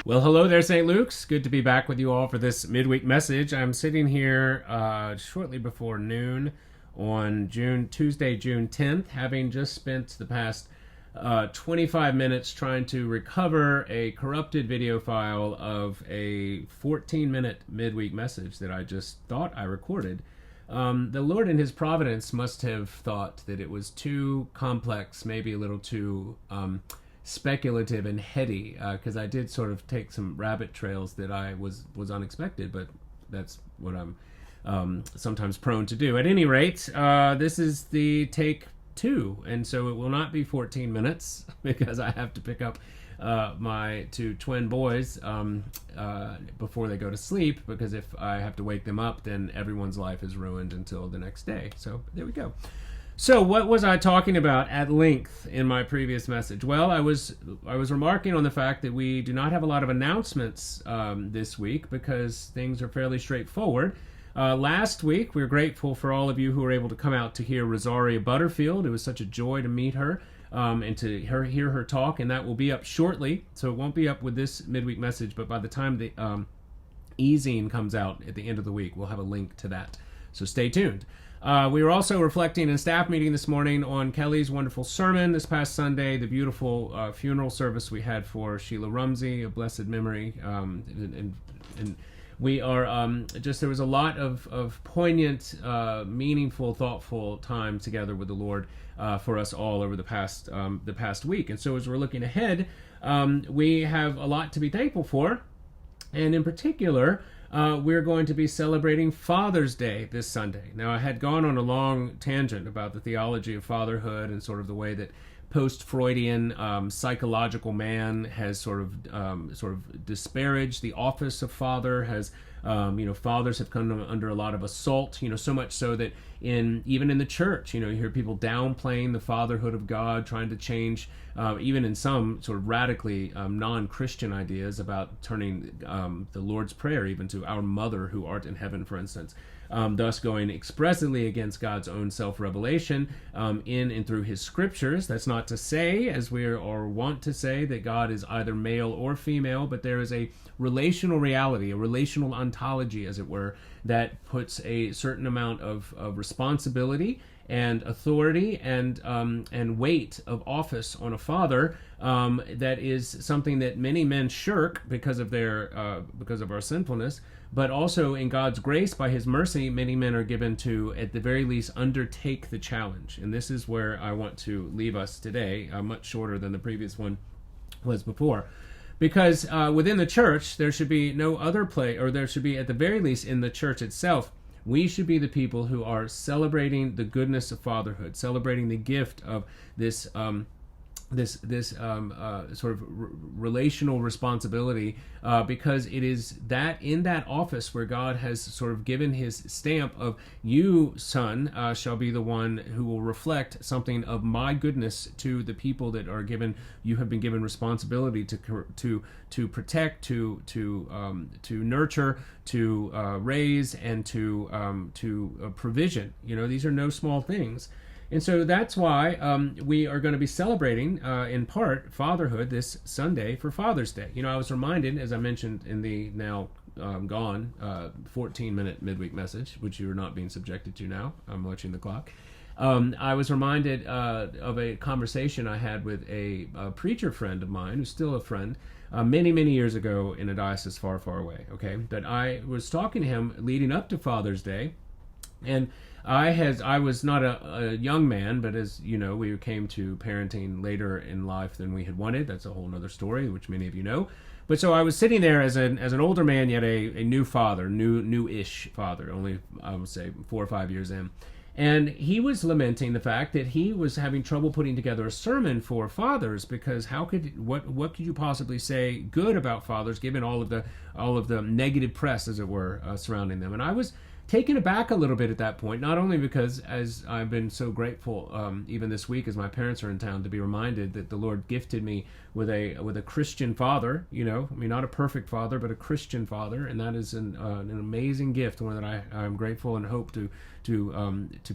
Well, hello there, St. Luke's. Good to be back with you all for this midweek message. I'm sitting here shortly before noon on Tuesday, June 10th, having just spent the past 25 minutes trying to recover a corrupted video file of a 14-minute midweek message that I just thought I recorded. The Lord in His providence must have thought that it was too complex, maybe a little too speculative and heady, because I did sort of take some rabbit trails that I was unexpected, but that's what I'm sometimes prone to do. At any rate, this is the take 2, and so it will not be 14 minutes because I have to pick up my 2 twin boys before they go to sleep, because if I have to wake them up, then everyone's life is ruined until the next day. So there we go. So what was I talking about at length in my previous message? Well, I was remarking on the fact that we do not have a lot of announcements this week because things are fairly straightforward. Last week, we were grateful for all of you who were able to come out to hear Rosaria Butterfield. It was such a joy to meet her and to hear her talk, and that will be up shortly. So it won't be up with this midweek message, but by the time the e-zine comes out at the end of the week, we'll have a link to that. So stay tuned. We were also reflecting in a staff meeting this morning on Kelly's wonderful sermon this past Sunday, the beautiful funeral service we had for Sheila Rumsey, a blessed memory, and we are there was a lot of poignant, meaningful, thoughtful time together with the Lord for us all over the past week. And so as we're looking ahead, we have a lot to be thankful for, and in particular, we're going to be celebrating Father's Day this Sunday. Now, I had gone on a long tangent about the theology of fatherhood and sort of the way that post-Freudian psychological man has sort of disparaged the office of father, has fathers have come under a lot of assault, so much so that even in the church, you hear people downplaying the fatherhood of God, trying to change, even in some sort of radically non-Christian ideas about turning the Lord's Prayer even to "Our Mother who art in heaven," for instance. Thus going expressly against God's own self-revelation in and through His scriptures. That's not to say, as we want to say, that God is either male or female, but there is a relational reality, a relational ontology, as it were, that puts a certain amount of responsibility and authority and weight of office on a father that is something that many men shirk because of our sinfulness. But also in God's grace, by His mercy, many men are given to, at the very least, undertake the challenge. And this is where I want to leave us today, much shorter than the previous one was before. Because within the church, there should be no other there should be, at the very least, in the church itself, we should be the people who are celebrating the goodness of fatherhood, celebrating the gift of this sort of relational responsibility, because it is that in that office where God has sort of given His stamp of, you, son, shall be the one who will reflect something of my goodness to the people that are given. You have been given responsibility to protect, to nurture, to raise, and to provision. These are no small things. And so that's why we are going to be celebrating, in part, fatherhood this Sunday for Father's Day. I was reminded, as I mentioned in the now gone 14-minute midweek message, which you are not being subjected to now. I'm watching the clock. I was reminded of a conversation I had with a preacher friend of mine, who's still a friend, many, many years ago in a diocese far, far away. Okay, but I was talking to him leading up to Father's Day, and I was not a young man, but as you know, we came to parenting later in life than we had wanted. That's a whole other story, which many of you know. But so I was sitting there as an older man, yet a new father, new-ish father, only I would say 4 or 5 years in. And he was lamenting the fact that he was having trouble putting together a sermon for fathers, because what could you possibly say good about fathers given all of the negative press, as it were, surrounding them? And I was taken aback a little bit at that point, not only because, as I've been so grateful, even this week as my parents are in town, to be reminded that the Lord gifted me with a Christian father, not a perfect father, but a Christian father, and that is an amazing gift, one that I'm grateful and hope to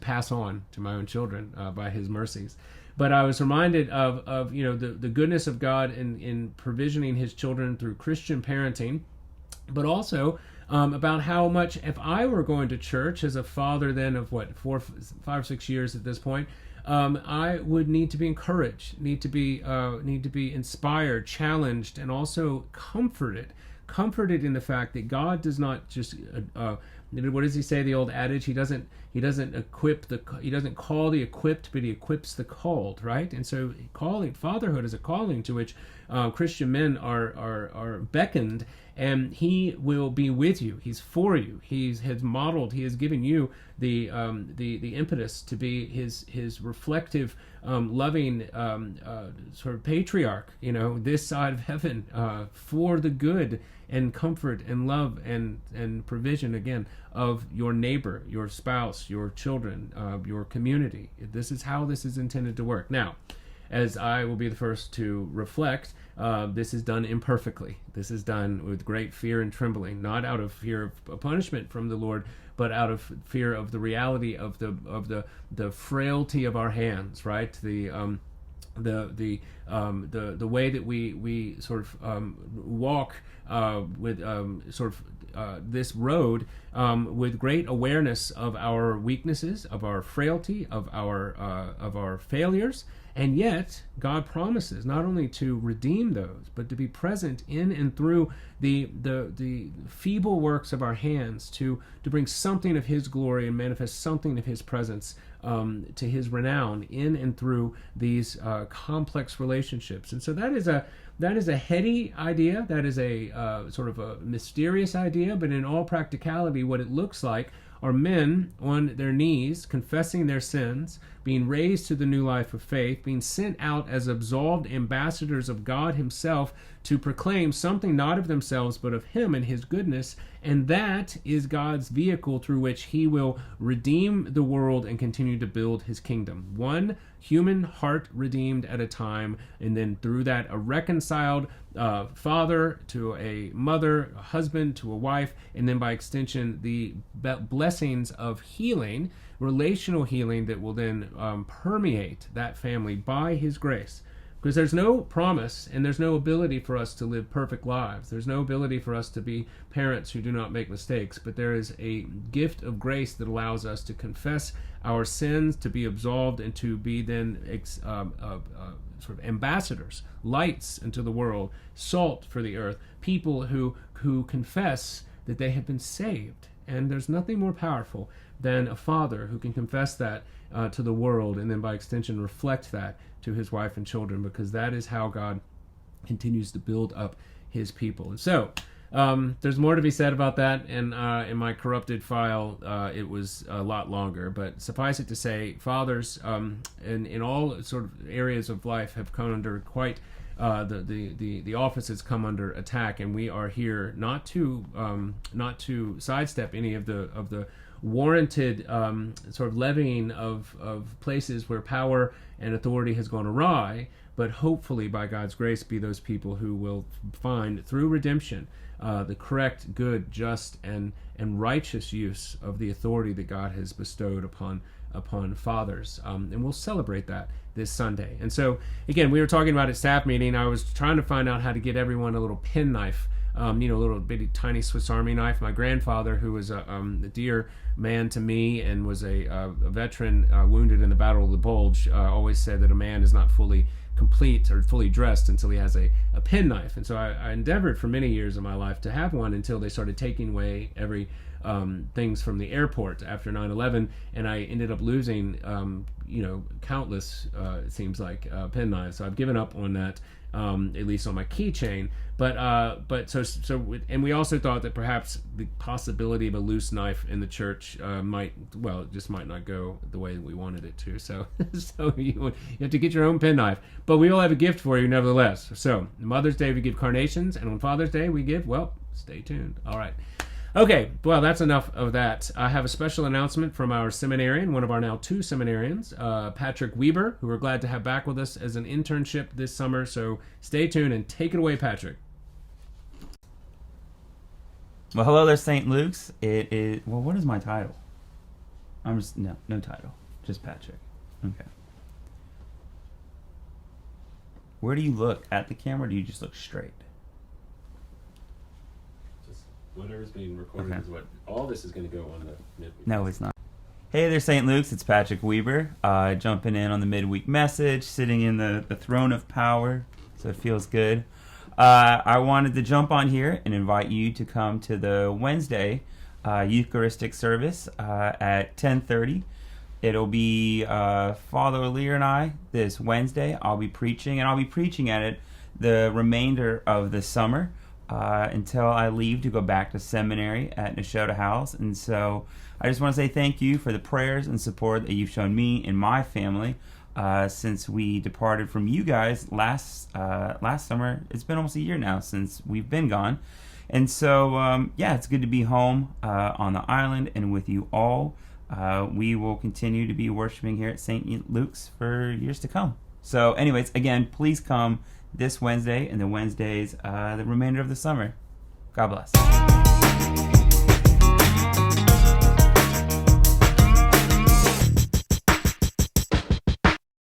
pass on to my own children by His mercies. But I was reminded of the goodness of God in provisioning His children through Christian parenting, but also about how much, if I were going to church as a father then of 5 6 years at this point, I would need to be encouraged, need to be inspired, challenged, and also comforted in the fact that God does not just what does He say, the old adage, He doesn't call the equipped, but He equips the called, right? And so fatherhood is a calling to which Christian men are beckoned, and He will be with you. He's for you. He has given you the impetus to be His reflective, loving sort of patriarch, this side of heaven, for the good and comfort and love and provision, again, of your neighbor, your spouse, your children, your community. This is how this is intended to work. Now, as I will be the first to reflect, this is done imperfectly. This is done with great fear and trembling, not out of fear of punishment from the Lord, but out of fear of the reality of the frailty of our hands, right? The way that we sort of walk with this road with great awareness of our weaknesses, of our frailty, of our failures. And yet, God promises not only to redeem those, but to be present in and through the feeble works of our hands to bring something of His glory and manifest something of His presence to His renown in and through these complex relationships. And so that is a heady idea. That is a sort of a mysterious idea, but in all practicality, what it looks like are men on their knees confessing their sins, being raised to the new life of faith, being sent out as absolved ambassadors of God Himself to proclaim something not of themselves but of Him and His goodness, and that is God's vehicle through which He will redeem the world and continue to build His kingdom. One human heart redeemed at a time, and then through that a reconciled father to a mother, a husband to a wife, and then by extension the blessings of healing, relational healing that will then permeate that family by His grace. Because there's no promise and there's no ability for us to live perfect lives. There's no ability for us to be parents who do not make mistakes, but there is a gift of grace that allows us to confess our sins, to be absolved, and to be then sort of ambassadors, lights into the world, salt for the earth, people who confess that they have been saved. And there's nothing more powerful than a father who can confess that to the world and then by extension reflect that to his wife and children, because that is how God continues to build up His people. And so there's more to be said about that, and in my corrupted file it was a lot longer, but suffice it to say, fathers in all sort of areas of life have come under quite the office has come under attack, and we are here not to sidestep any of the warranted sort of levying of places where power and authority has gone awry, but hopefully by God's grace be those people who will find through redemption the correct, good, just, and righteous use of the authority that God has bestowed upon fathers, and we'll celebrate that this Sunday. And so again, we were talking about at staff meeting, I was trying to find out how to get everyone a little penknife, a little bitty tiny Swiss Army knife. My grandfather, who was a dear man to me and was a veteran wounded in the Battle of the Bulge, always said that a man is not fully complete or fully dressed until he has a penknife. And so I endeavored for many years of my life to have one until they started taking away every things from the airport after 9/11, and I ended up losing countless it seems like penknives. So I've given up on that, at least on my keychain. But so and we also thought that perhaps the possibility of a loose knife in the church might not go the way we wanted it to. So you have to get your own penknife. But we will have a gift for you nevertheless. So Mother's Day we give carnations, and on Father's Day we give, well, stay tuned. All right. Okay, well, that's enough of that. I have a special announcement from our seminarian, one of our now 2 seminarians, Patrick Weber, who we're glad to have back with us as an internship this summer. So stay tuned and take it away, Patrick. Well, hello there, St. Luke's. It is, well, what is my title? I'm just, no title. Just Patrick. Okay. Where do you look? At the camera, or do you just look straight? Just whatever's being recorded is what, all this is going to go on the midweek. No, it's not. Hey there, St. Luke's. It's Patrick Weber, jumping in on the midweek message, sitting in the throne of power, so it feels good. I wanted to jump on here and invite you to come to the Wednesday Eucharistic service at 10:30. It'll be Father Lear and I this Wednesday. I'll be preaching, and I'll be preaching at it the remainder of the summer until I leave to go back to seminary at Nashotah House. And so I just want to say thank you for the prayers and support that you've shown me and my family since we departed from you guys last summer. It's been almost a year now since we've been gone. And so, it's good to be home on the island and with you all. We will continue to be worshiping here at St. Luke's for years to come. So anyways, again, please come this Wednesday and the Wednesdays the remainder of the summer. God bless.